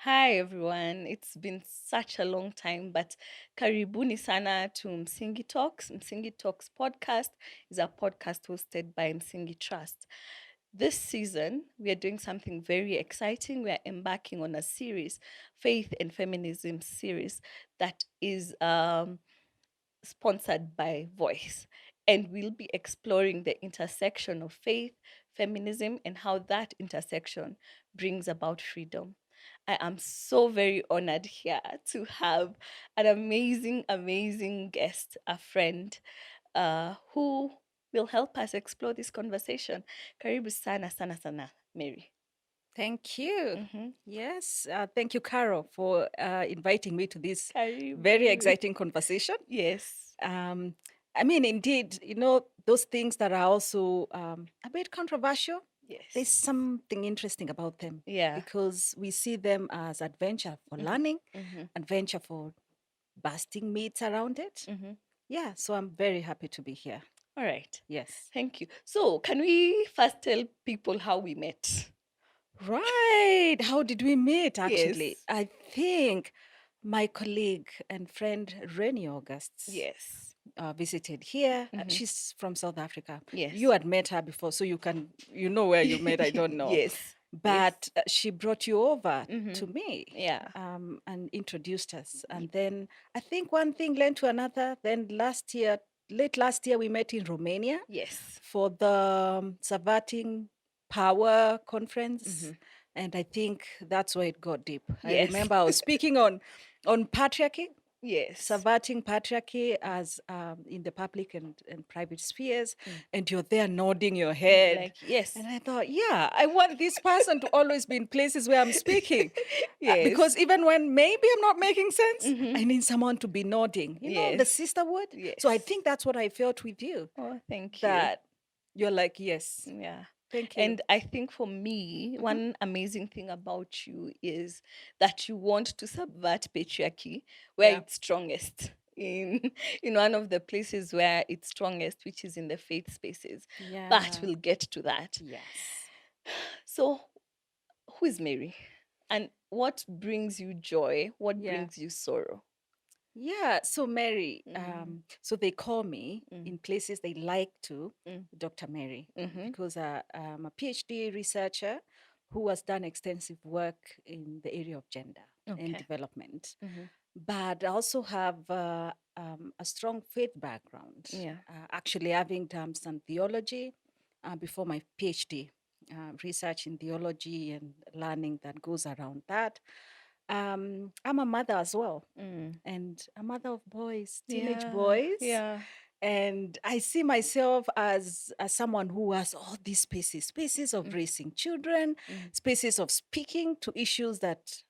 Hi everyone. It's been such a long time, but karibuni sana to Msingi Talks. Msingi Talks podcast is a podcast hosted by Msingi Trust. This season, we are doing something very exciting. We are embarking on a series, Faith and Feminism series, that is sponsored by Voice. And we'll be exploring the intersection of faith, feminism, and how that intersection brings about freedom. I am so very honored here to have an amazing guest, a friend who will help us explore this conversation. Karibu sana, Mary. Thank you. Mm-hmm. Yes, thank you, Carol, for inviting me to this very Karibu. exciting conversation. Yes. Um, indeed, those things that are also a bit controversial, there's Yes. something interesting about them Yeah. because we see them as adventure for Mm-hmm. learning, Mm-hmm. adventure for busting myths around it. Mm-hmm. Yeah, so I'm very happy to be here. All right. Yes. Thank you. So, can we first tell people how we met? Right. How did we meet, actually? Yes. I think my colleague and friend Rennie August Yes. visited here. Mm-hmm. She's from South Africa. You Yes. had met her before, so you know where you met. I don't know. Yes. Yes. But she brought you over Mm-hmm. to me Yeah. and introduced us. And then I think one thing led to another. Then late last year, we met in Romania Yes. for the Subverting Power conference. Mm-hmm. And I think that's where it got deep. I Yes. remember I was speaking on patriarchy, Yes. subverting patriarchy as in the public and private spheres, Mm. and you're there nodding your And you're head. like, yes. And I thought, yeah, I want this person to always be in places where I'm speaking. Yes. Because even when maybe I'm not making sense, Mm-hmm. I need someone to be nodding, the Yes. sisterhood. So I Yes. think that's what I felt with you, Oh, thank you. that you're like, yes, Yeah. thank you. And I think for me, Mhm. one amazing thing about you is that you want to subvert patriarchy where Yeah. it's strongest. In one of the places where it's strongest, which is in the faith spaces. But Yeah. we'll get to that. Yes. So, who is Mary? And what brings you joy? What Yeah. brings you sorrow? Yeah. So Mary, Mm, so they call me mm, in places they like to mm, Dr. Mary mm-hmm. because I'm a PhD researcher who has done extensive work in the area of gender and Okay. development. Mm-hmm. But I also have a strong faith background, Yeah. actually having done some theology before my PhD, research in theology and learning that goes around that. I'm a mother as well, Mm. and a mother of boys, teenage Yeah. boys. Yeah. And I see myself as someone who has all these spaces of Mm, raising children, mm, spaces of speaking to issues that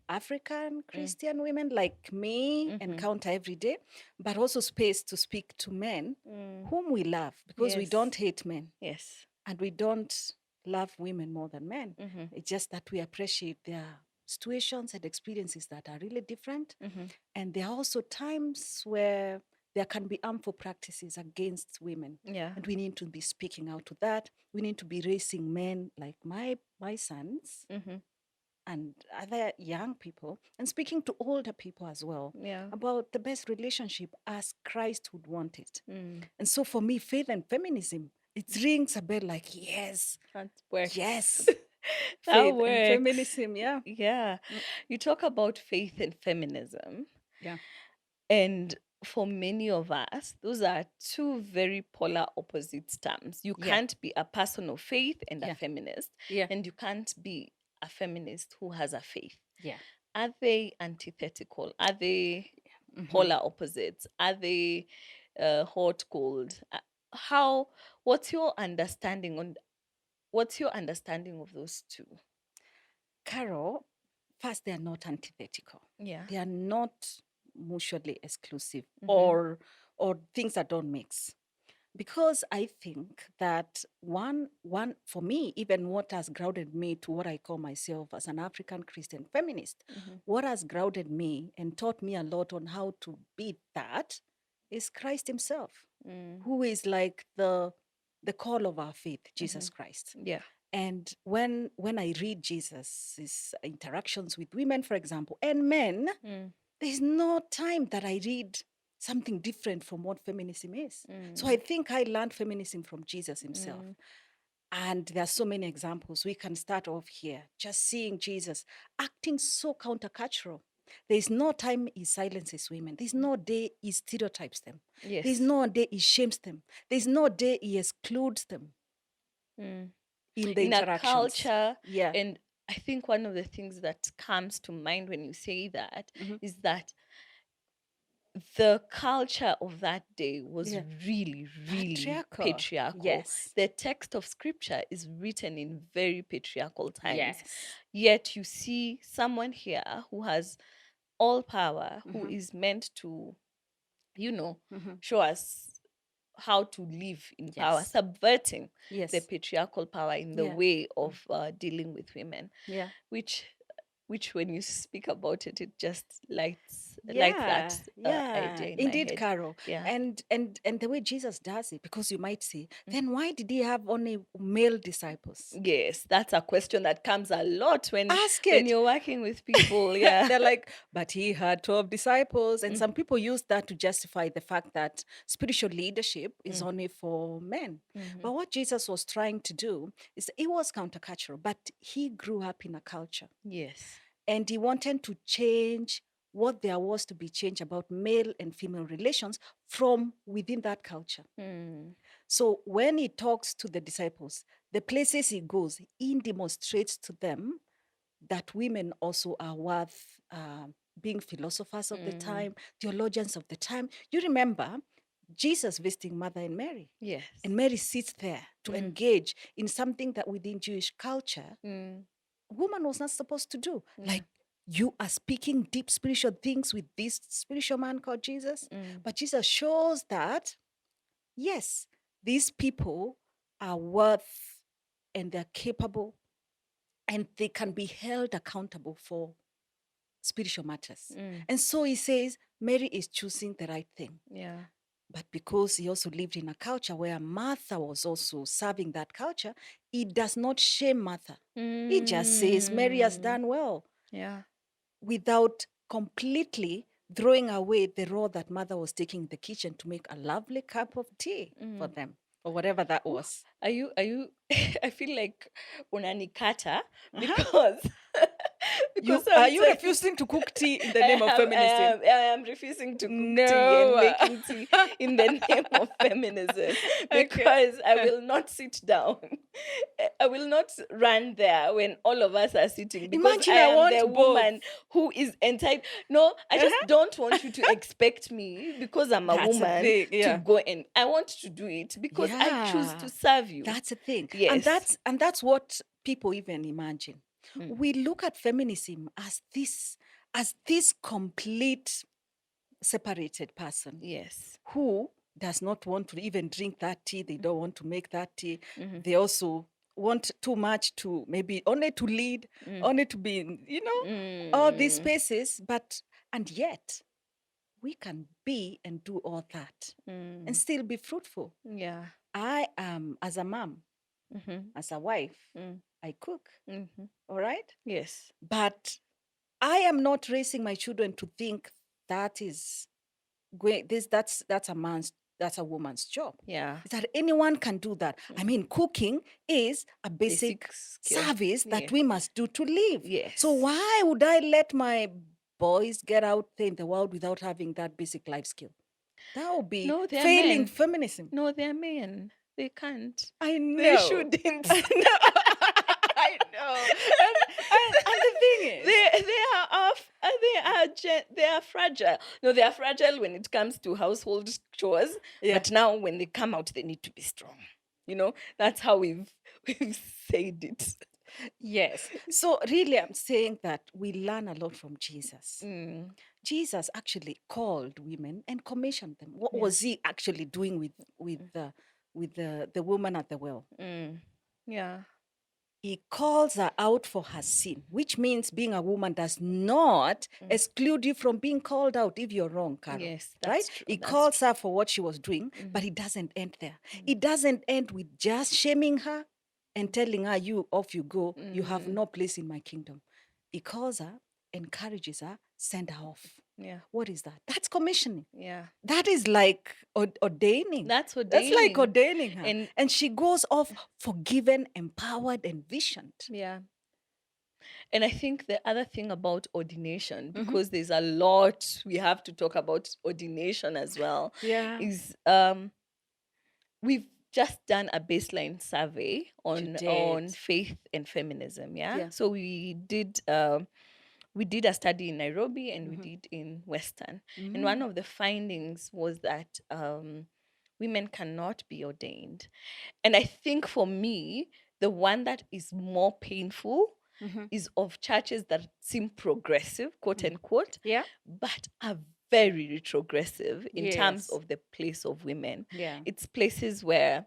African mm, Christian women like me mm-hmm. encounter every day, but also space to speak to men Mm. whom we love because we Yes. don't hate men Yes. and we don't love women more than men. Mm-hmm. It's just that we appreciate their situations and experiences that are really different. Mm-hmm. And there are also times where there can be harmful practices against women. Yeah. And we need to be speaking out to that. We need to be raising men like my sons Mm-hmm. and other young people and speaking to older people as well Yeah. about the best relationship as Christ would want it. Mm. And so for me, faith and feminism, it rings a bell like, yes, That works. yes, That faith and works. feminism. Yeah. Yeah. Mm. You talk about faith and feminism, Yeah. and for many of us, those are two very polar opposite terms. You Yeah. can't be a person of faith and a Yeah. feminist, Yeah. and you can't be a feminist who has a faith. Yeah. Are they antithetical? Are they Hmm. polar opposites? Are they hot cold? How? What's your understanding on? What's your understanding of those two? Carol, first, they are not antithetical. Yeah. They are not mutually exclusive Mm-hmm. or things that don't mix. Because I think that one for me, even what has grounded me to what I call myself as an African Christian feminist, Mm-hmm. what has grounded me and taught me a lot on how to be that is Christ Himself, Mm. who is like the call of our faith, Mm-hmm. Jesus Christ. Yeah. And when I read Jesus' interactions with women, for example, and men, there's no time that I read something different from what feminism is. So I think I learned feminism from Jesus himself. And there are so many examples. We can start off here, just seeing Jesus acting so countercultural. There's no time he silences women. There's no day he stereotypes them. Yes. There's no day he shames them. There's no day he excludes them in the In a interactions. culture. Yeah. And I think one of the things that comes to mind when you say that is that the culture of that day was really, really patriarchal. Yes. The text of scripture is written in very patriarchal times. Yes. Yet you see someone here who has all power, who is meant to, show us how to live in power, Yes. subverting Yes. the patriarchal power in the way of dealing with women. Yeah. Which when you speak about it, it just lights Yeah, that idea in indeed, my head. Carol. Yeah. And the way Jesus does it, because you might say, then why did he have only male disciples? Yes, that's a question that comes a lot when Ask when it. you're working with people. Yeah. They're like, but he had 12 disciples. And some people use that to justify the fact that spiritual leadership is only for men. But what Jesus was trying to do is he was countercultural, but he grew up in a culture. Yes. And he wanted to change what there was to be changed about male and female relations from within that culture. So when he talks to the disciples, the places he goes, he demonstrates to them that women also are worth being philosophers of the time, theologians of the time. You remember Jesus visiting Martha and Mary. Yes. And Mary sits there to engage in something that within Jewish culture, woman was not supposed to do. Like, you are speaking deep spiritual things with this spiritual man called Jesus. But Jesus shows that, yes, these people are worth and they're capable and they can be held accountable for spiritual matters. And so he says, Mary is choosing the right thing. Yeah. But because he also lived in a culture where Martha was also serving that culture, he does not shame Martha. He just says, Mary has done well. Yeah. Without completely throwing away the role that Martha was taking in the kitchen to make a lovely cup of tea for them, or whatever that was. Are you I feel like unanikata because Are you refusing to cook tea in the name of feminism? I am refusing to cook tea and making tea in the name of feminism because I will not sit down. I will not run there when all of us are sitting because Imagine I am want the both. woman who is entitled. No, I just don't want you to expect me because I'm a That's the woman thing, to go in. I want to do it because I choose to serve you. That's the thing. Yes. And that's what people even imagine. We look at feminism as this complete separated person. Yes. Who does not want to even drink that tea. They don't want to make that tea. They also want too much to maybe only to lead, only to be in, all these spaces. And yet we can be and do all that and still be fruitful. Yeah. I am, as a mom, as a wife, I cook. All right? Yes. But I am not raising my children to think that is that's a woman's job. Yeah. That anyone can do that. I mean, cooking is a basic service that we must do to live. Yes. So why would I let my boys get out there in the world without having that basic life skill? That would be failing men. feminism. No, they're men. They can't. I know. They shouldn't. I know. And the thing is, they are fragile. No, they are fragile when it comes to household chores. Yeah. But now when they come out, they need to be strong. That's how we've said it. Yes. So really, I'm saying that we learn a lot from Jesus. Jesus actually called women and commissioned them. What was he actually doing with the woman at the well? Yeah. He calls her out for her sin, which means being a woman does not exclude you from being called out if you're wrong, Carol. Yes, right? that's true. He calls her for what she was doing, but it doesn't end there. It doesn't end with just shaming her. and telling her, you off you go, you have no place in my kingdom. He calls her, encourages her, send her off. Yeah. What is that? That's commissioning. Yeah. That is like ordaining. That's That's like ordaining. ordaining her. And she goes off forgiven, empowered, and visioned. Yeah. And I think the other thing about ordination, because there's a lot we have to talk about ordination as well, is we've just done a baseline survey on faith and feminism. Yeah. So we did a study in Nairobi and we did in Western. And one of the findings was that women cannot be ordained. And I think for me, the one that is more painful is of churches that seem progressive, quote unquote, but are very retrogressive in terms of the place of women. It's places where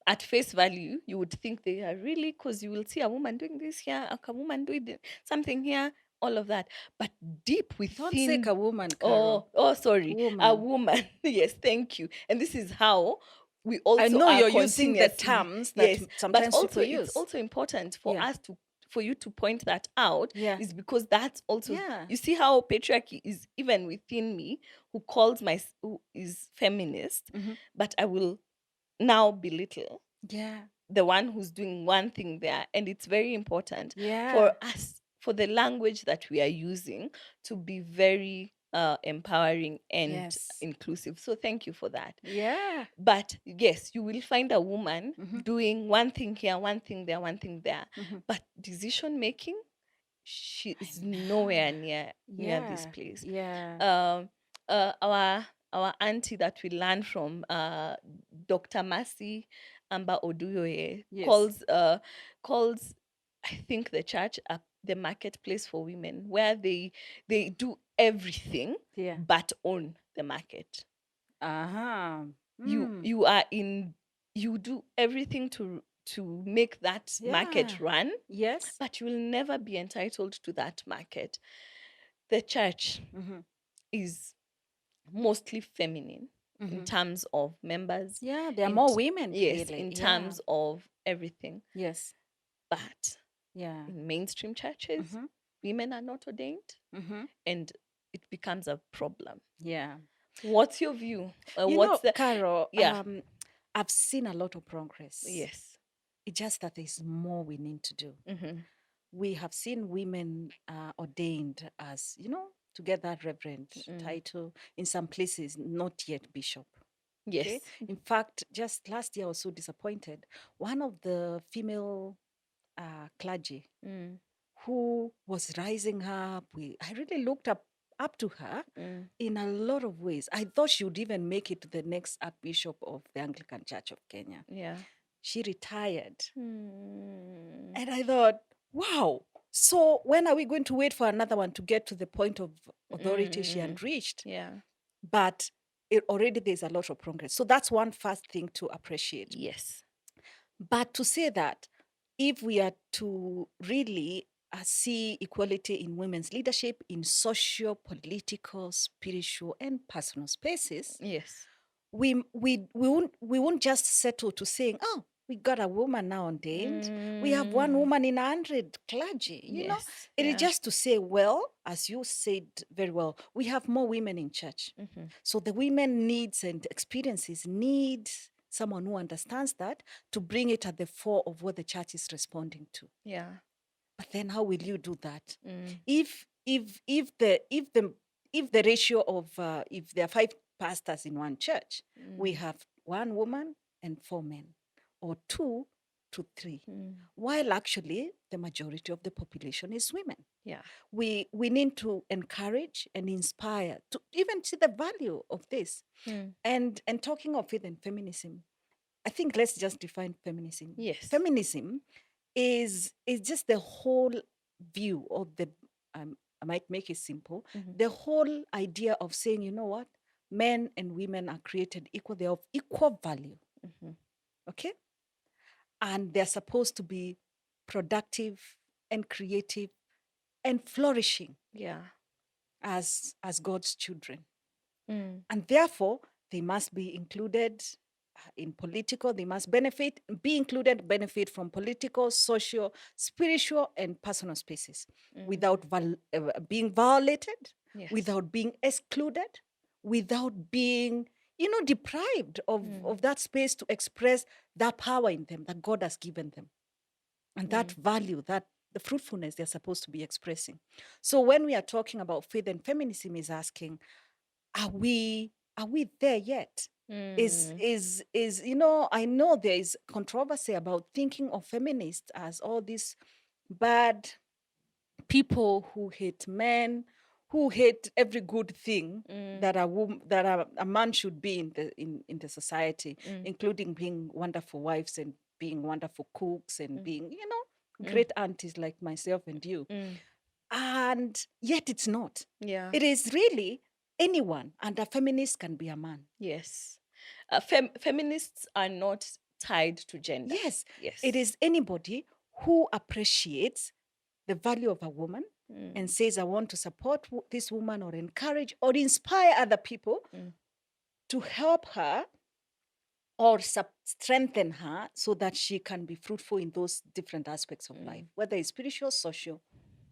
at face value, you would think they are really, because you will see a woman doing this here, a woman doing something here, all of that. But deep within... Don't say a woman, Carol. Sorry. Woman. A woman. Yes, thank you. And this is how we also I know you're using the terms that sometimes but also people use. It's also important for us for you to point that out, is because that's also, you see how patriarchy is even within me, who is feminist, but I will now belittle the one who's doing one thing there. And it's very important for us, for the language that we are using, to be very empowering and inclusive. So thank you for that. But yes, you will find a woman doing one thing here, one thing there, one thing there. But decision making, she is nowhere near this place. Our auntie that we learned from, Dr. Mercy Amba Oduyoye, calls I think the church the marketplace for women, where they do everything but own the market. You are in, you do everything to make that market run, but you will never be entitled to that market. The church is mostly feminine in terms of members. There are more women. Yes, in terms of everything. But in mainstream churches, women are not ordained, and it becomes a problem. What's your view? Carol, I've seen a lot of progress. Yes. It's just that there's more we need to do. We have seen women ordained as, to get that reverend title. In some places, not yet bishop. Yes. Okay? In fact, just last year I was so disappointed. One of the female clergy who was rising up, I really looked up to her in a lot of ways. I thought she would even make it to the next Archbishop of the Anglican Church of Kenya. She retired. And I thought, wow. So when are we going to wait for another one to get to the point of authority she had reached? But already there's a lot of progress. So that's one first thing to appreciate. Yes. But to say that if we are to really see equality in women's leadership in social, political, spiritual, and personal spaces, we won't just settle to saying, oh, we got a woman now ordained. We have one woman in 100 clergy. You know, it is just to say, well, as you said very well, we have more women in church. So the women needs and experiences need someone who understands that to bring it at the fore of what the church is responding to. But then how will you do that? If the ratio of if there are 5 pastors in one church, we have 1 woman and 4 men, or 2 to 3, while actually the majority of the population is women. We need to encourage and inspire to even see the value of this. And talking of faith and feminism, I think let's just define feminism. Feminism is just the whole view of the, I might make it simple, the whole idea of saying, you know what, men and women are created equal, they're of equal value. Okay? And they're supposed to be productive and creative and flourishing as God's children. And therefore, they must be included in political, they must be included, benefit from political, social, spiritual, and personal spaces without being violated, without being excluded, without being, deprived of that space to express that power in them that God has given them. And that value, that the fruitfulness they're supposed to be expressing. So when we are talking about faith and feminism, is asking, are we there yet? Is I know there is controversy about thinking of feminists as all these bad people who hate men, who hate every good thing that a man should be in the society, including being wonderful wives and being wonderful cooks and being, great aunties like myself and you. And yet it's not. Yeah. It is really anyone, and a feminist can be a man. Yes. Feminists are not tied to gender. Yes. Yes. It is anybody who appreciates the value of a woman and says, I want to support this woman or encourage or inspire other people to help her or strengthen her so that she can be fruitful in those different aspects of life, whether it's spiritual, social,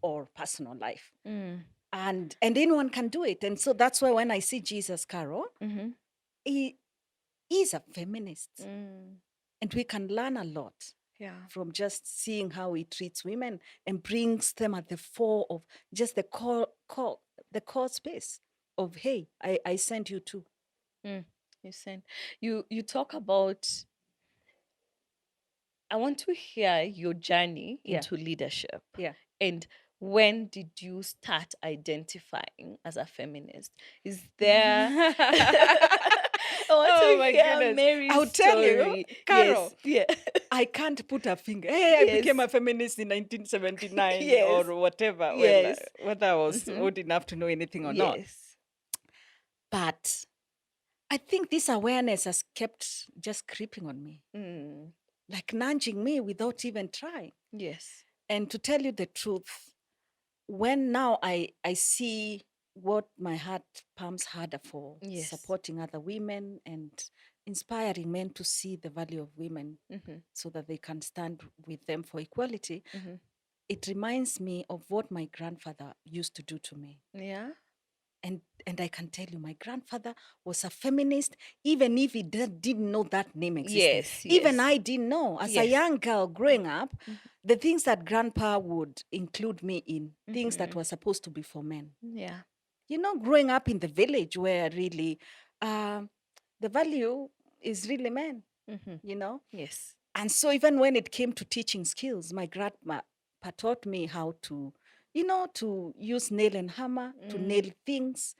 or personal life. And anyone can do it. And so that's why when I see Jesus Carroll, he is a feminist. And we can learn a lot from just seeing how he treats women and brings them at the fore of just the core space of, hey, I sent you too. You sent. You talk about, I want to hear your journey into leadership. Yeah. And when did you start identifying as a feminist? Is there I want to hear Mary's I'll tell story. you, Carol, Yes. Yeah. I can't put a finger. Hey, I became a feminist in 1979 or whatever. Yes. Well, whether I was old enough to know anything or not. But I think this awareness has kept just creeping on me, like nudging me without even trying. Yes. And to tell you the truth, when now I see what my heart pumps harder for, supporting other women and inspiring men to see the value of women so that they can stand with them for equality, it reminds me of what my grandfather used to do to me. Yeah. And I can tell you, my grandfather was a feminist, even if he didn't know that name existed. Yes. Even I didn't know. As a young girl growing up, the things that grandpa would include me in, things that were supposed to be for men. Yeah. Growing up in the village where really the value is really men, Yes. And so even when it came to teaching skills, my grandma taught me how to, to use nail and hammer, to nail things.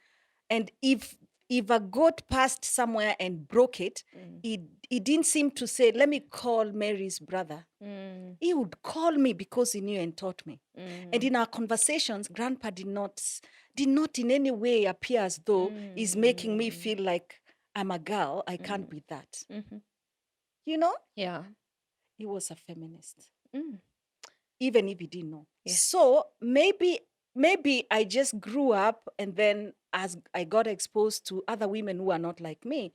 And if a goat passed somewhere and broke it, he didn't seem to say, let me call Mary's brother. He would call me because he knew and taught me. And in our conversations, grandpa did not in any way appear as though he's making me feel like I'm a girl. I can't be that. Yeah. He was a feminist, even if he didn't know. Yes. So maybe I just grew up, and then as I got exposed to other women who are not like me,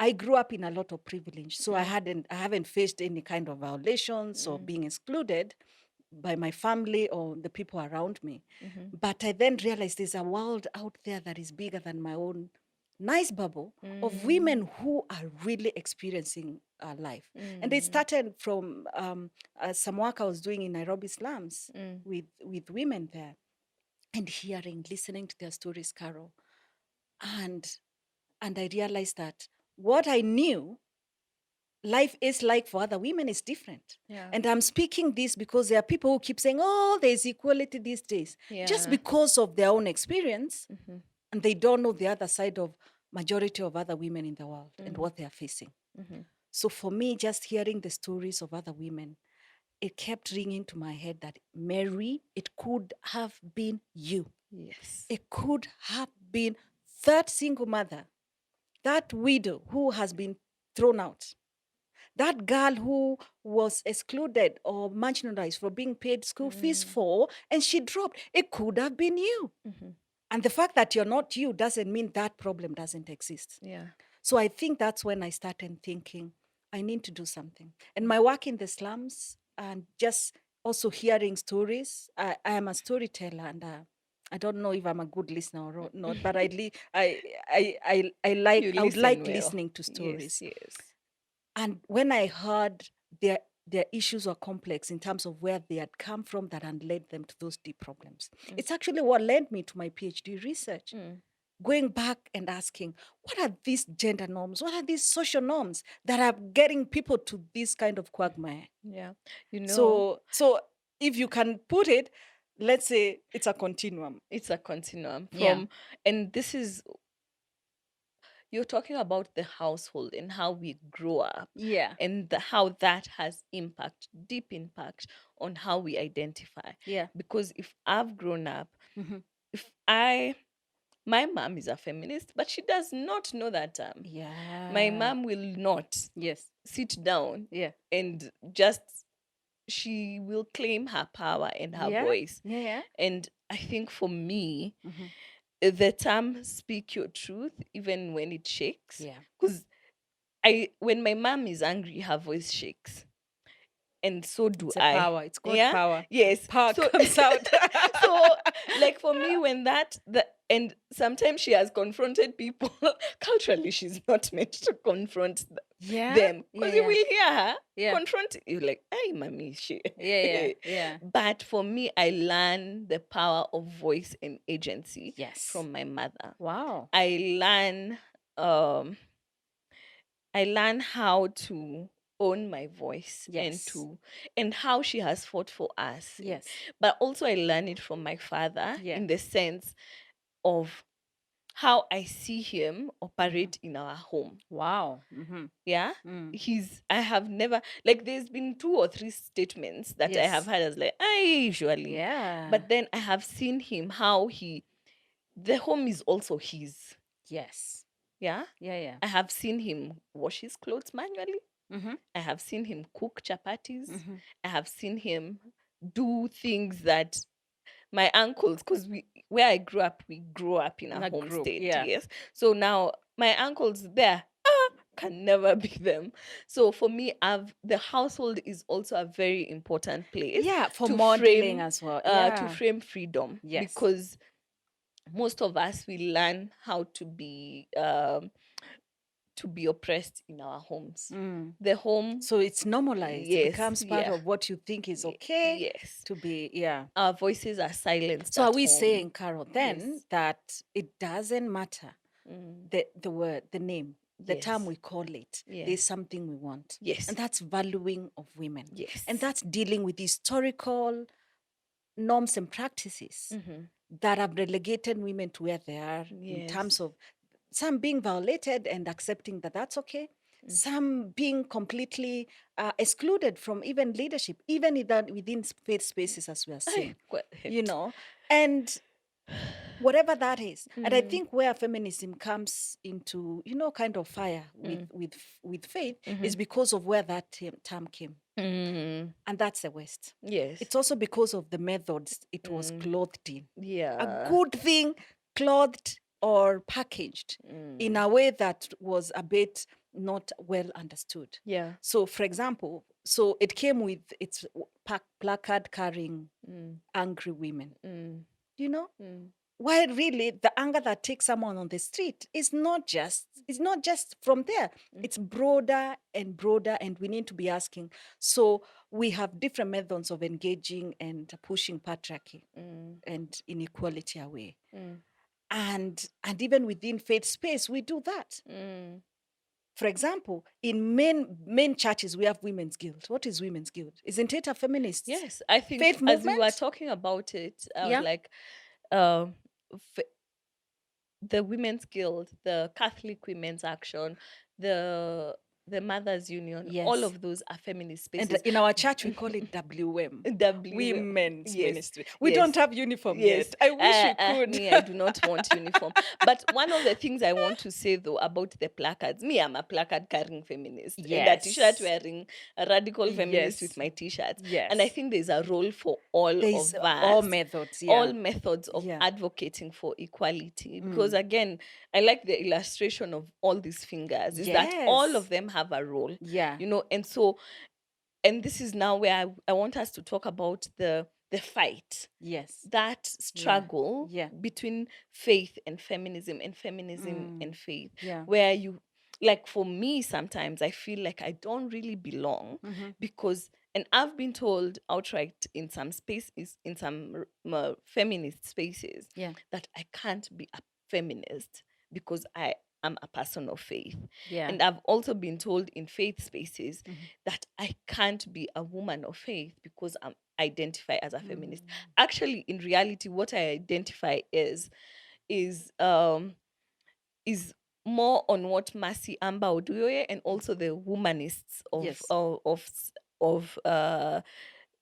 I grew up in a lot of privilege. So I haven't faced any kind of violations or being excluded by my family or the people around me. But I then realized there's a world out there that is bigger than my own nice bubble of women who are really experiencing life. And it started from some work I was doing in Nairobi slums with women there, and listening to their stories, Carol. And I realized that what I knew life is like for other women is different. Yeah. And I'm speaking this because there are people who keep saying, oh, there's equality these days, just because of their own experience. And they don't know the other side of majority of other women in the world and what they are facing. So for me, just hearing the stories of other women, it kept ringing to my head that, Mary, it could have been you. Yes. It could have been that single mother, that widow who has been thrown out, that girl who was excluded or marginalized for being paid school fees for, and she dropped. It could have been you. And the fact that you're not you doesn't mean that problem doesn't exist. Yeah. So I think that's when I started thinking, I need to do something. And my work in the slums and just also hearing stories, I am a storyteller, and I don't know if I'm a good listener or not, but You I would listen like well. listening to stories. Yes. And when I heard their issues were complex in terms of where they had come from that had led them to those deep problems, it's actually what led me to my PhD research. Going back and asking, what are these gender norms? What are these social norms that are getting people to this kind of quagmire? Yeah. So if you can put it, let's say it's a continuum. It's a continuum Yeah. and this is, you're talking about the household and how we grow up. Yeah. And how that has deep impact on how we identify. Yeah. Because if I've grown up, Mhm. if my mom is a feminist, but she does not know that Yeah. my mom will not Yes. sit down Yeah. and just, she will claim her power and her Yeah. voice. Yeah. And I think for me, Mhm. the term speak your truth, even when it shakes. Yeah. Because when my mom is angry, her voice shakes. And so do It's a I. power. It's called Yeah. power. Yes. Power So comes out. so like for me, when and sometimes she has confronted people culturally, she's not meant to confront Yeah. them, Yeah. because you Yeah. will hear her Yeah. confront you like, hey mommy, she Yeah. Yeah. but for me, I learn the power of voice and agency Yes. from my mother. Wow. I learn how to own my voice, Yes. and how she has fought for us. Yes. But also I learn it from my father, Yeah. in the sense of how I see him operate in our home. Wow. Mm-hmm. Yeah. I have never, like, there's been 2 or 3 statements that I have Yes. had as like, I usually. Yeah. But then I have seen him, how the home is also his. Yes. Yeah. Yeah. Yeah. I have seen him wash his clothes manually. Mm-hmm. I have seen him cook chapatis. Mm-hmm. I have seen him do things that my uncles, because where I grew up in a In a home group, state. yeah. Yes. So now my uncles there can never be them. So for me, the household is also a very important place. Yeah, for to modeling frame as well. to Yeah. frame freedom. Yes. Because most of us, we learn how to be oppressed in our homes. The home. So it's normalized. Yes, It becomes part of what you think is okay yes. to be, yeah. Our voices are silenced. So are at we home. saying, Carol, then Yes. that it doesn't matter the word, the name, the term Yes. we call it? Yes. There's something we want. Yes. And that's valuing of women. Yes. And that's dealing with historical norms and practices that have relegated women to where they are in terms of some being violated and accepting that that's okay. Some being completely excluded from even leadership, even within faith spaces, as we are saying, and whatever that is. And I think where feminism comes into, kind of fire with faith is because of where that term came. And that's the West. Yes. It's also because of the methods it was clothed in. Yeah. A good thing clothed or packaged in a way that was a bit not well understood. Yeah. So, for example, it came with its placard carrying angry women. While really the anger that takes someone on the street is not just from there. It's broader and broader, and we need to be asking. So we have different methods of engaging and pushing patriarchy and inequality away. And even within faith space, we do that. For example, in main churches, we have women's guild. What is women's guild? Isn't it a feminist? Yes, I think faith as movement? we were talking about it, I was like, the Women's Guild, the Catholic Women's Action, the the Mothers Union, all Yes. of those are feminist And spaces. in our church, we call it WM. Women's Yes, Ministry. We don't have uniform yet. I wish we could. Me, I do not want uniform. But one of the things I want to say though about the placards, me, I'm a placard carrying feminist, and a t-shirt Yes. wearing a radical feminist with Yes. my t-shirts. Yes. And I think there's a role for all There's of us, all methods, all methods of Yeah. advocating for equality. Because again, I like the illustration of all these fingers, is that all Yes. of them have a role. Yeah. You know, and so, and this is now where I want us to talk about the fight, Yes. that struggle Yeah. between faith and feminism, and feminism and faith, Yeah. where you, like, for me, sometimes I feel like I don't really belong because, and I've been told outright in some spaces, in some feminist spaces, Yeah. that I can't be a feminist because I am a person of faith. Yeah. And I've also been told in faith spaces that I can't be a woman of faith because I'm identify as a feminist. Actually, in reality, what I identify is more on what Mercy Amba Oduyoye and also the womanists of Yes. of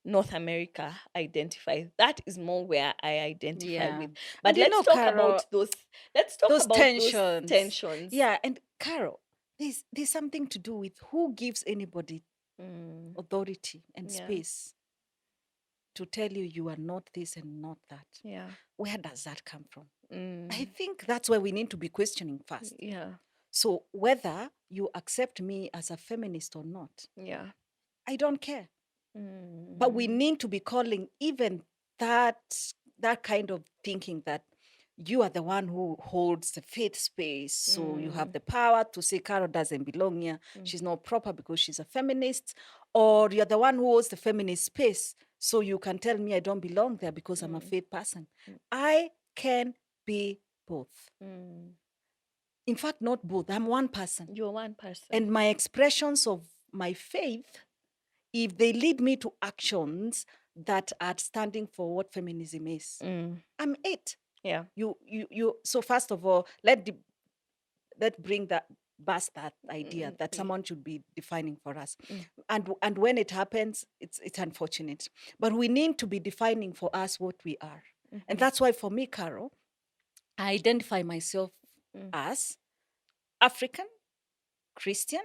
North America identify. That is more where I identify with. But And you let's know, talk Carol, about those. Let's talk those about tensions. those tensions. Yeah, and Carol, there's something to do with who gives anybody authority and space to tell you you are not this and not that. Yeah. Where does that come from? I think that's where we need to be questioning first. Yeah. So whether you accept me as a feminist or not, Yeah. I don't care. But we need to be calling even that kind of thinking that you are the one who holds the faith space. So you have the power to say Carol doesn't belong here. She's not proper because she's a feminist. Or you're the one who holds the feminist space. So you can tell me I don't belong there because I'm a faith person. I can be both. In fact, not both. I'm one person. You're one person. And my expressions of my faith, if they lead me to actions that are standing for what feminism is, I'm it. Yeah. You. So first of all, let bring that bust that idea that someone should be defining for us, and when it happens, it's unfortunate. But we need to be defining for us what we are, and that's why for me, Carol, I identify myself as African Christian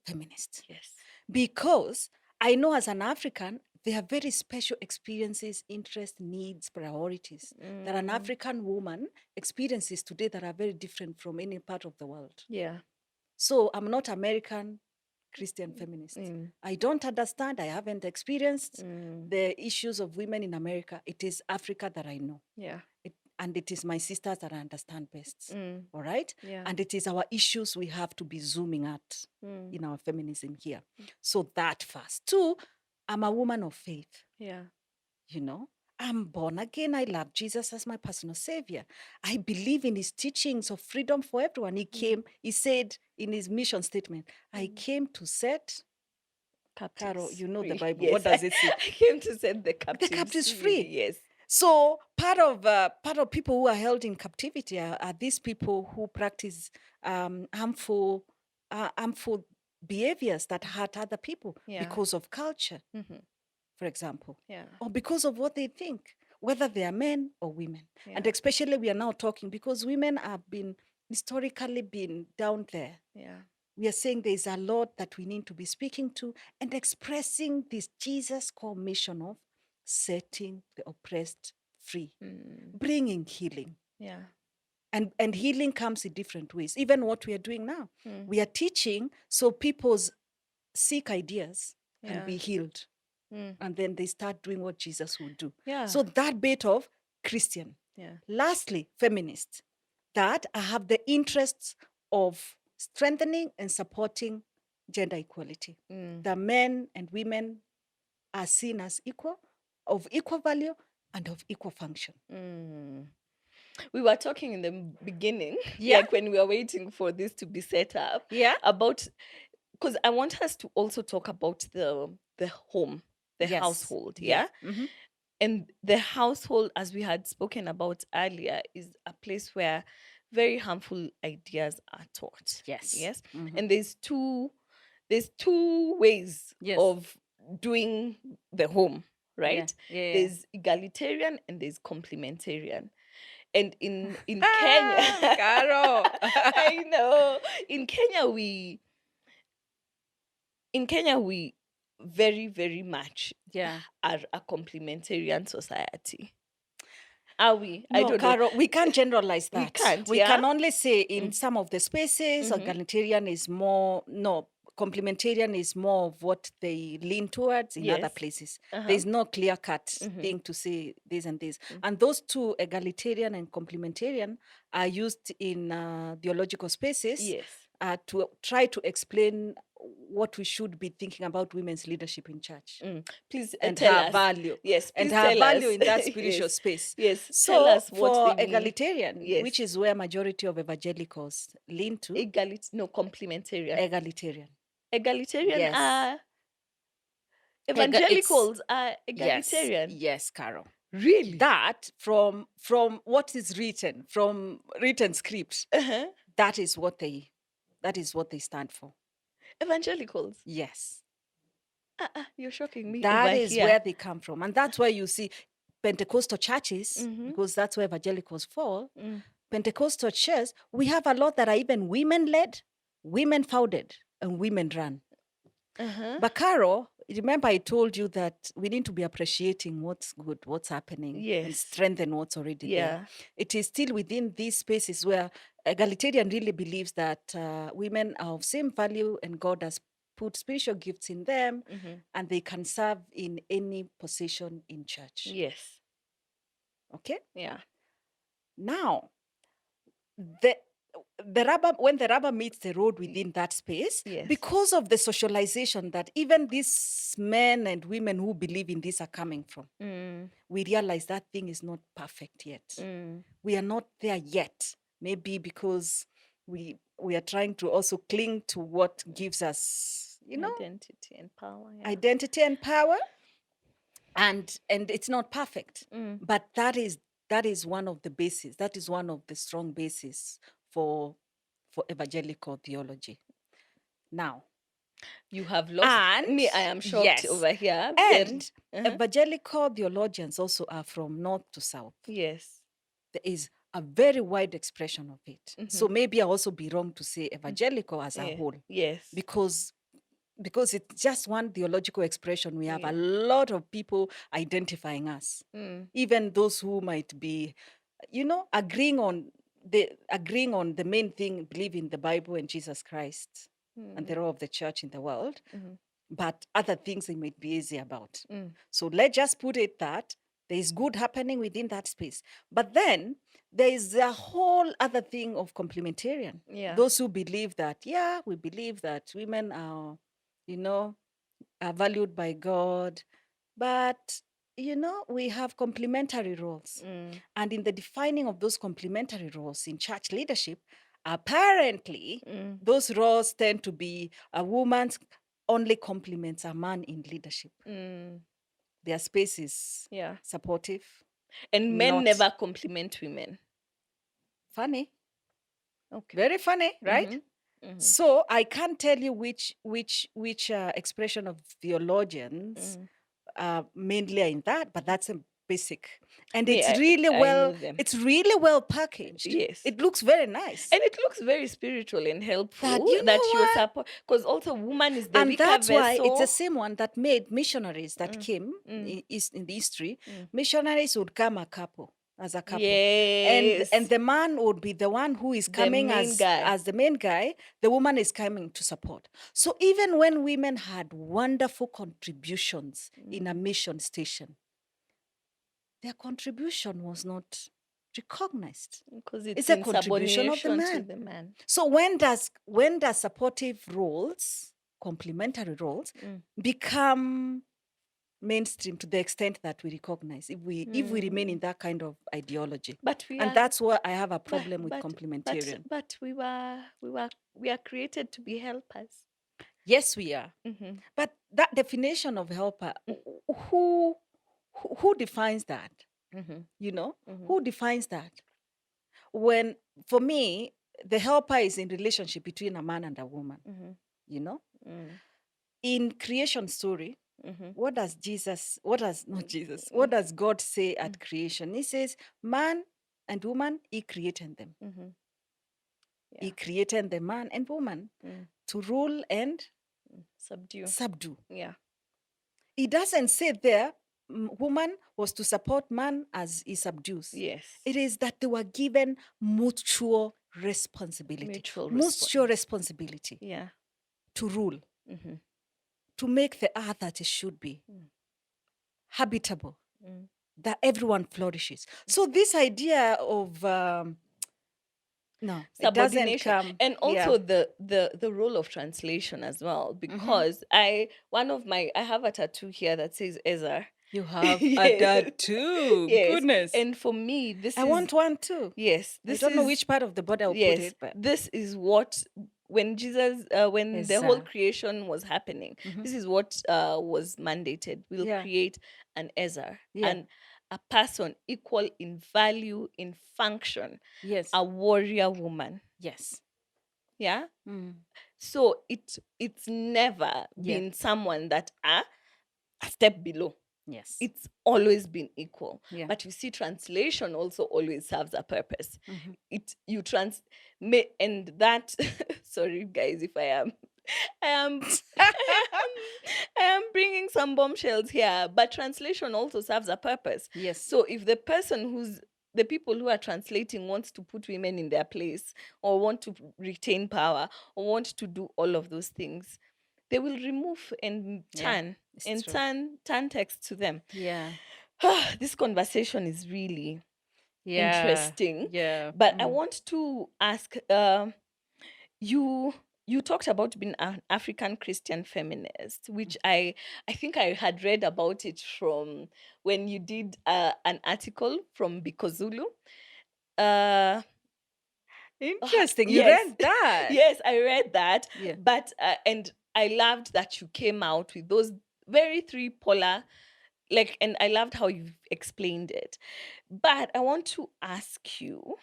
Feminist. Yes. Because I know as an African, there are very special experiences, interests, needs, priorities that an African woman experiences today that are very different from any part of the world. Yeah. So I'm not American Christian feminist. I don't understand. I haven't experienced the issues of women in America. It is Africa that I know. Yeah. And it is my sisters that I understand best. All right? Yeah. And it is our issues we have to be zooming at in our feminism here. So that first. Two, I'm a woman of faith. Yeah. You know, I'm born again. I love Jesus as my personal savior. I believe in his teachings of freedom for everyone. He said in his mission statement, I came to set captives Carol, you know free. the Bible. Yes. What does it say? I came to set the captives free. Yes. So part of people who are held in captivity are these people who practice harmful behaviors that hurt other people because of culture, for example, or because of what they think, whether they are men or women. And especially we are now talking because women have been historically been down there. Yeah. We are saying there is a lot that we need to be speaking to and expressing this Jesus core mission of setting the oppressed free, bringing healing. Yeah. And healing comes in different ways. Even what we are doing now, we are teaching so people's sick ideas can be healed. And then they start doing what Jesus would do. Yeah. So that bit of Christian. Yeah. Lastly, feminist, that I have the interests of strengthening and supporting gender equality. The men and women are seen as equal, of equal value and of equal function. We were talking in the beginning, like when we were waiting for this to be set up, about, because I want us to also talk about the home, the household, and the household, as we had spoken about earlier, is a place where very harmful ideas are taught. Yes. And there's two there's two ways Yes. of doing the home, right? Yeah. There's egalitarian and there's complementarian. And in Kenya, Caro. I know. In Kenya, we very, very much are a complementarian society. Are we? I No, don't know. Caro, we can't generalize that. We can't, We yeah? can only say in some of the spaces, egalitarian is more, complementarian is more of what they lean towards in other Yes. places. There's no clear-cut thing to say this and this. And those two, egalitarian and complementarian, are used in theological spaces Yes. to try to explain what we should be thinking about women's leadership in church. Please And tell her us. value. Yes, and please her tell value us. in that spiritual Yes. space. Yes. So tell us for what they mean. egalitarian, Yes. which is where majority of evangelicals lean to, complementarian. egalitarian. Egalitarian Yes. are evangelicals are egalitarian. Yes, Carol. Really? That from what is written, from written script, that is what they stand for. Evangelicals? Yes. You're shocking me. That over is here. where they come from. And that's where you see Pentecostal churches, because that's where evangelicals fall. Pentecostal churches, we have a lot that are even women-led, women-founded, and women-run. But Caro, remember I told you that we need to be appreciating what's good, what's happening, and strengthen what's already there. It is still within these spaces where egalitarian really believes that women are of same value and God has put spiritual gifts in them and they can serve in any position in church. Yes. Okay? Yeah. Now, when the rubber meets the road within that space, because of the socialization that even these men and women who believe in this are coming from, we realize that thing is not perfect yet. We are not there yet. Maybe because we are trying to also cling to what gives us, identity and power. Yeah. Identity and power. And it's not perfect. But that is one of the bases. That is one of the strong bases for evangelical theology. Now, you have lost me. I am shocked over here. And evangelical theologians also are from north to south. Yes. There is a very wide expression of it. So maybe I also be wrong to say evangelical as a whole. Yes. Because it's just one theological expression. We have a lot of people identifying us. Even those who might be, agreeing on the main thing, believe in the Bible and Jesus Christ and the role of the church in the world. But other things they might be easy about. So let's just put it that there is good happening within that space. But then there is a whole other thing of complementarian. Those who believe that, we believe that women are, are valued by God. But, we have complementary roles. And in the defining of those complementary roles in church leadership, apparently, those roles tend to be a woman's only complements a man in leadership. Their space is supportive. And men never compliment women. Funny. Okay. Very funny, right? So I can't tell you which expression of theologians mainly are in that, but that's a basic. And it's really well packaged. Yes. It looks very nice. And it looks very spiritual and helpful that you support. Because also woman is the and weaker that's vessel. Why it's the same one that made missionaries that came in the history. Missionaries would come as a couple. Yes. And the man would be the one who is coming as the main guy. The woman is coming to support. So even when women had wonderful contributions in a mission station, their contribution was not recognized. Because it's a contribution of the man. So when does supportive roles, complementary roles, become mainstream to the extent that we recognize if we remain in that kind of ideology? And that's where I have a problem with complementarian. But we are created to be helpers. Yes, we are. But that definition of helper, who defines that? Who defines that? When, for me, the helper is in relationship between a man and a woman. In creation story, what does what does God say at creation? He says, man and woman, he created them. He created the man and woman to rule and subdue. Yeah. He doesn't say there, woman was to support man as he subdues. Yes. It is that they were given mutual responsibility. Mutual responsibility. Yeah. To rule. To make the earth that it should be. Habitable. That everyone flourishes. So this idea of no, it doesn't come. And also the role of translation as well, because I have a tattoo here that says Ezra. You have a tattoo. Yes. Goodness. And for me, I want one too. Yes. I don't know which part of the body I'll put it, but this is what when Jesus, when the whole creation was happening, this is what was mandated. We'll create an Ezra, and a person equal in value, in function. Yes. A warrior woman. Yes. Yeah. So it's never been someone that a step below. Yes. It's always been equal. Yeah. But you see, translation also always serves a purpose. And that sorry guys if I am bringing some bombshells here, but translation also serves a purpose. Yes. So if the people who are translating wants to put women in their place, or want to retain power, or want to do all of those things, they will remove and turn turn text to them. Yeah. This conversation is really interesting. Yeah. But I want to ask, you talked about being an African Christian feminist, which I think I had read about it from when you did an article from Bikozulu. Interesting. You read that? Yes, I read that. Yeah. But and I loved that you came out with those very three polar, and I loved how you've explained it. But I want to ask you,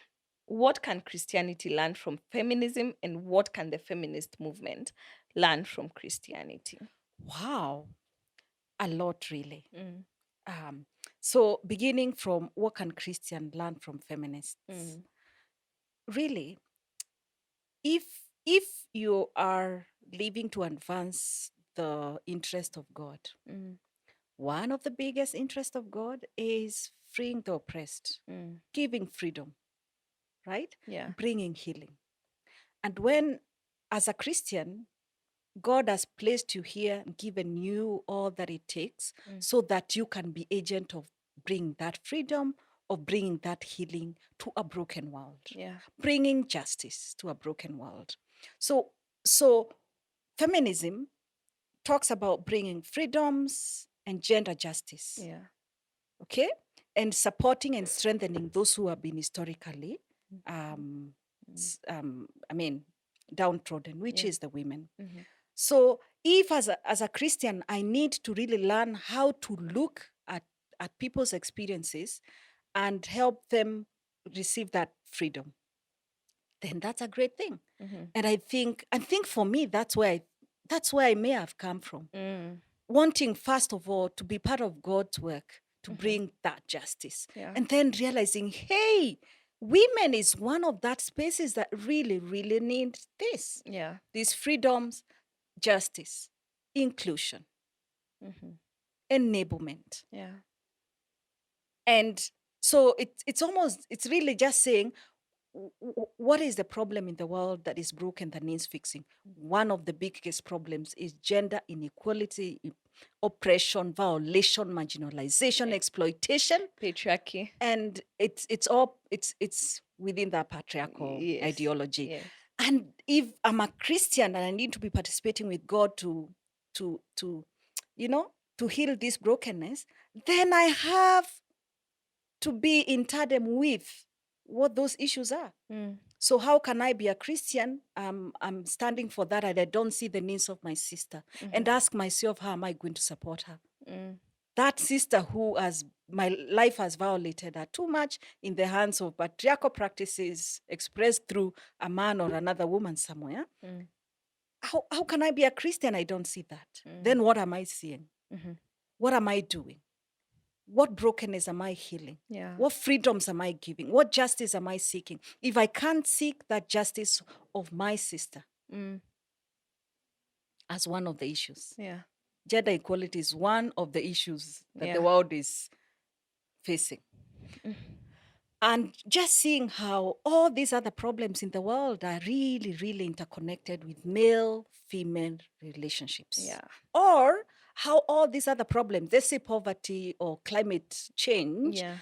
what can Christianity learn from feminism, and what can the feminist movement learn from Christianity? Wow. A lot, really. So beginning from what can Christian learn from feminists? Really, if you are living to advance the interest of God, one of the biggest interests of God is freeing the oppressed, giving freedom, right? Yeah. Bringing healing. And when, as a Christian, God has placed you here and given you all that it takes so that you can be agent of bringing that freedom, of bringing that healing to a broken world. Yeah. Bringing justice to a broken world. So feminism talks about bringing freedoms and gender justice. Yeah. Okay? And supporting and strengthening those who have been historically, downtrodden, which is the women. So if as a Christian, I need to really learn how to look at people's experiences and help them receive that freedom, then that's a great thing. And I think for me, that's where I may have come from. Wanting, first of all, to be part of God's work, to bring that justice. Yeah. And then realizing, hey, women is one of that spaces that really, really need this. Yeah. These freedoms, justice, inclusion, enablement. Yeah. And so it's really just saying, what is the problem in the world that is broken that needs fixing? One of the biggest problems is gender inequality, oppression, violation, marginalization, exploitation, patriarchy, and it's all within that patriarchal ideology. Yes. And if I'm a Christian and I need to be participating with God to heal this brokenness, then I have to be in tandem with what those issues are. So how can I be a Christian? I'm standing for that, and I don't see the needs of my sister, and ask myself, how am I going to support her? That sister who my life has violated her too much in the hands of patriarchal practices expressed through a man or another woman somewhere. how can I be a Christian? I don't see that. Then what am I seeing? What am I doing? What brokenness am I healing? Yeah. What freedoms am I giving? What justice am I seeking? If I can't seek that justice of my sister as one of the issues, Yeah. gender equality is one of the issues that Yeah. the world is facing. And just seeing how all these other problems in the world are really, really interconnected with male-female relationships. Yeah. Or how all these other problems, let's say poverty or climate change, Yeah.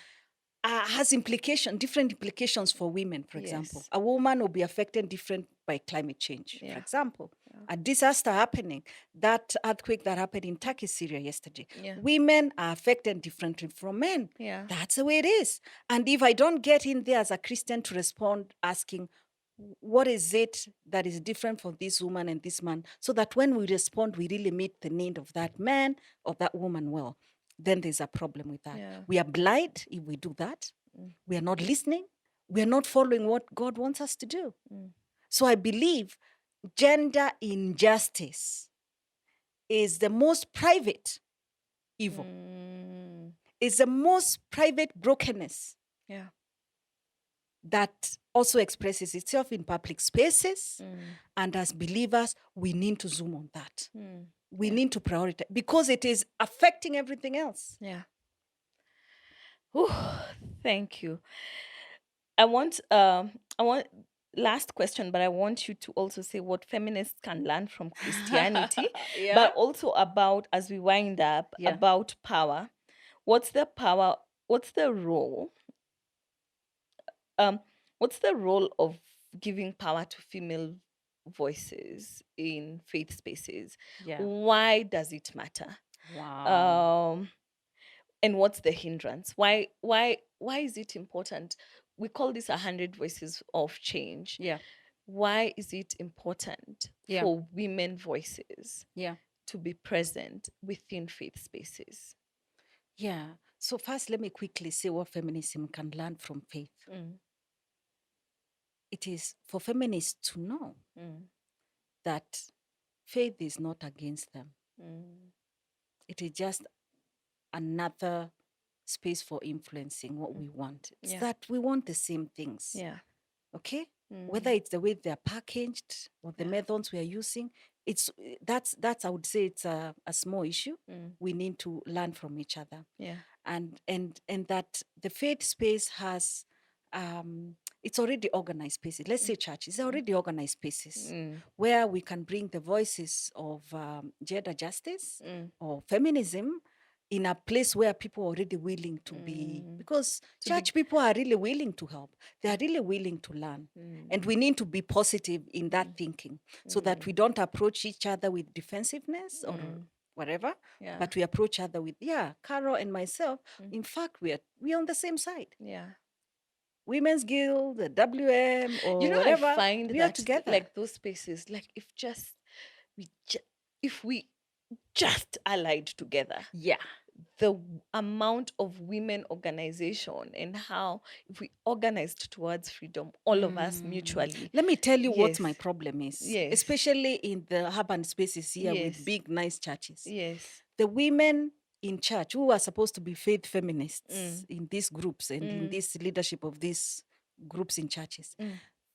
has different implications for women, for example. Yes. A woman will be affected different by climate change, Yeah. for example. A disaster happening, that earthquake that happened in Turkey, Syria yesterday. Yeah. Women are affected differently from men. Yeah. That's the way it is. And if I don't get in there as a Christian to respond asking, what is it that is different for this woman and this man, so that when we respond, we really meet the need of that man or that woman well, then there's a problem with that. Yeah. We are blind if we do that. We are not listening. We are not following what God wants us to do. So I believe gender injustice is the most private evil. Is the most private brokenness. Yeah. That also expresses itself in public spaces. And as believers, we need to zoom on that. We need to prioritize because it is affecting everything else. Yeah. Ooh, thank you. I want last question, but I want you to also say what feminists can learn from Christianity, but also about, as we wind up, about power. What's the power? What's the role? What's the role of giving power to female voices in faith spaces? Why does it matter? Wow. And what's the hindrance? Why is it important? We call this 100 voices of change. Why is it important for women voices to be present within faith spaces? So first, let me quickly say what feminism can learn from faith. It is for feminists to know that faith is not against them. It is just another space for influencing what we want. It's that we want the same things. Okay? Whether it's the way they're packaged or the methods we are using, that's I would say it's a small issue. We need to learn from each other. And that the faith space has it's already organized spaces. Let's say churches, they're already organized spaces where we can bring the voices of gender justice or feminism in a place where people are already willing to be, because church people are really willing to help. They are really willing to learn. And we need to be positive in that thinking so that we don't approach each other with defensiveness or whatever, but we approach other with, Carol and myself, in fact, we're on the same side. Women's Guild, the WM, or whatever, I find we that are together. Like those spaces, like if we just allied together, the amount of women organization and how if we organized towards freedom, all of us mutually. Let me tell you what my problem is, especially in the urban spaces here with big, nice churches. The women in church who are supposed to be faith feminists in these groups and in this leadership of these groups in churches,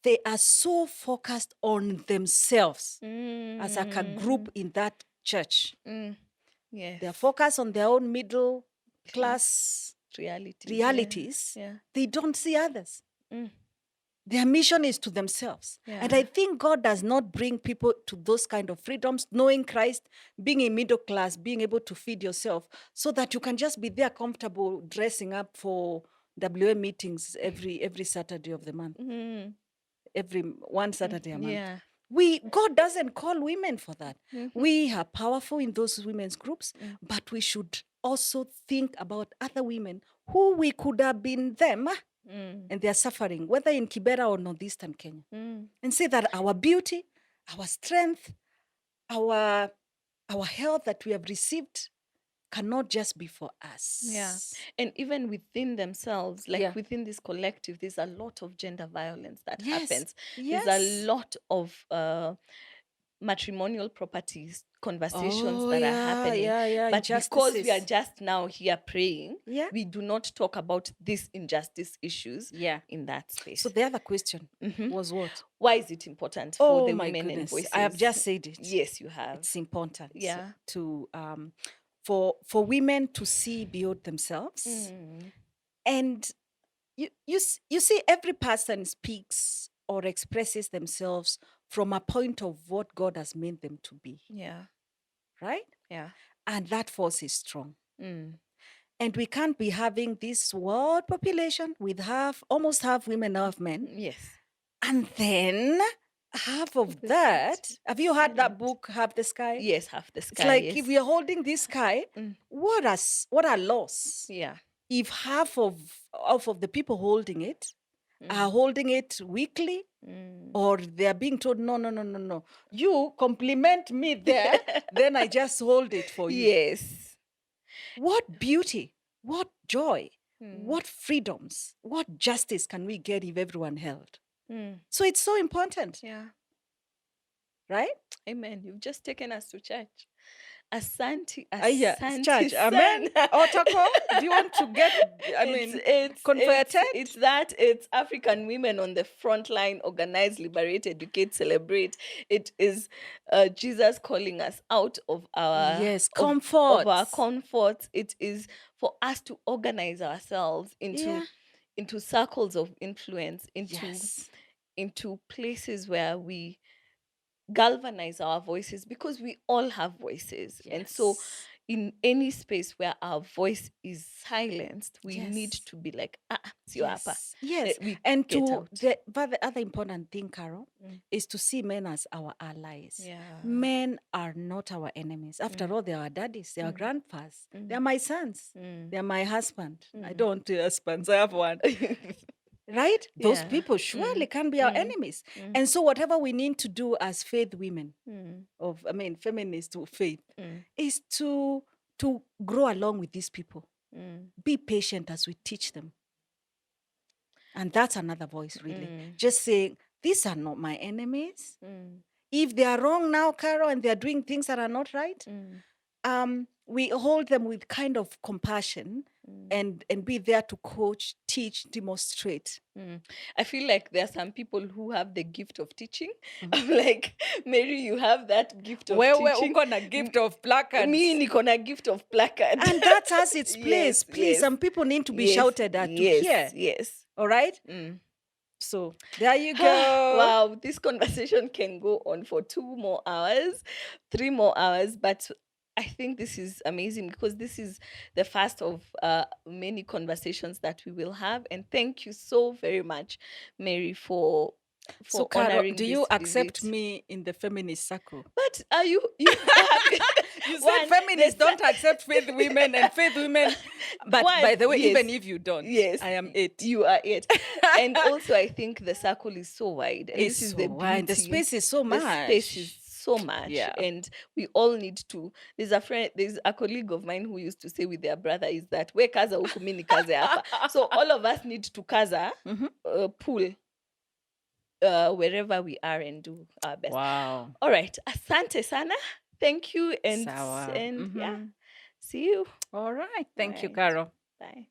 they are so focused on themselves as like a group in that church. They're focused on their own middle class realities. They don't see others. Their mission is to themselves. And I think God does not bring people to those kind of freedoms, knowing Christ, being in middle class, being able to feed yourself, so that you can just be there comfortable dressing up for WM meetings every Saturday of the month. Every one Saturday a month. God doesn't call women for that. We are powerful in those women's groups, but we should also think about other women who we could have been them. And they are suffering, whether in Kibera or northeastern Kenya. And say that our beauty, our strength, our health that we have received cannot just be for us. And even within themselves, like within this collective, there's a lot of gender violence that happens. There's a lot of matrimonial properties conversations that are happening. Yeah, But because we are injustices. just now here praying, Yeah. we do not talk about these injustice issues Yeah. in that space. So the other question was what? Why is it important for the my women and goodness. voices? I have just said it. Yes, you have. It's important Yeah. to for women to see beyond themselves. And you see, every person speaks or expresses themselves from a point of what God has made them to be. Yeah. Right? Yeah. And that force is strong. And we can't be having this world population with almost half women, half men. Yes. And then half of that, have you heard that book, Half the Sky? Yes, Half the Sky. It's like, yes. if we are holding this sky, what a loss. Yeah. If half of the people holding it are holding it weakly, or they're being told, no, you compliment me there, then I just hold it for you. Yes. What beauty, what joy, what freedoms, what justice can we get if everyone held? So it's so important. Yeah. Right? Amen. You've just taken us to church. Asante, Asante, church. Amen. Otako, do you want to get, converted? It's African women on the front line, organize, liberate, educate, celebrate. It is Jesus calling us out of our comfort. Of our comforts. It is for us to organize ourselves into circles of influence, into places where we galvanize our voices, because we all have voices. And so in any space where our voice is silenced, we need to be like, yes. And the other important thing, Carol, is to see men as our allies. Men are not our enemies. After all, they are our daddies, they are grandpas, they are my sons, they are my husband. I don't want husbands, I have one. Right? Those people surely can be our enemies. And so whatever we need to do as faith women, feminists to faith, is to grow along with these people. Be patient as we teach them. And that's another voice, really. Just saying, these are not my enemies. If they are wrong now, Carol, and they are doing things that are not right, we hold them with kind of compassion and be there to coach, teach, demonstrate. I feel like there are some people who have the gift of teaching. I'm like, Mary, you have that gift of teaching. Uko na gift of placards. Me, niko na gift of placards. And that has its place. Please, some people need to be shouted at to hear. Yes. All right? So there you go. Wow, this conversation can go on for 2 more hours, 3 more hours, but I think this is amazing, because this is the first of many conversations that we will have. And thank you so very much, Mary, for so, Carol, do you accept me in the feminist circle? But are you you said feminists don't accept faith women and faith women. But by the way, even if you don't, I am it. You are it. And also, I think the circle is so wide. And it's this is so the wide. The space is so much. The space is so much. And we all need to. There's a colleague of mine who used to say with their brother is that we kaza huku mimi kaza hapa. So all of us need to kaza, pull wherever we are and do our best. Wow. All right. Asante sana. Thank you. And yeah, see you. All right. Thank you, Carol. Bye.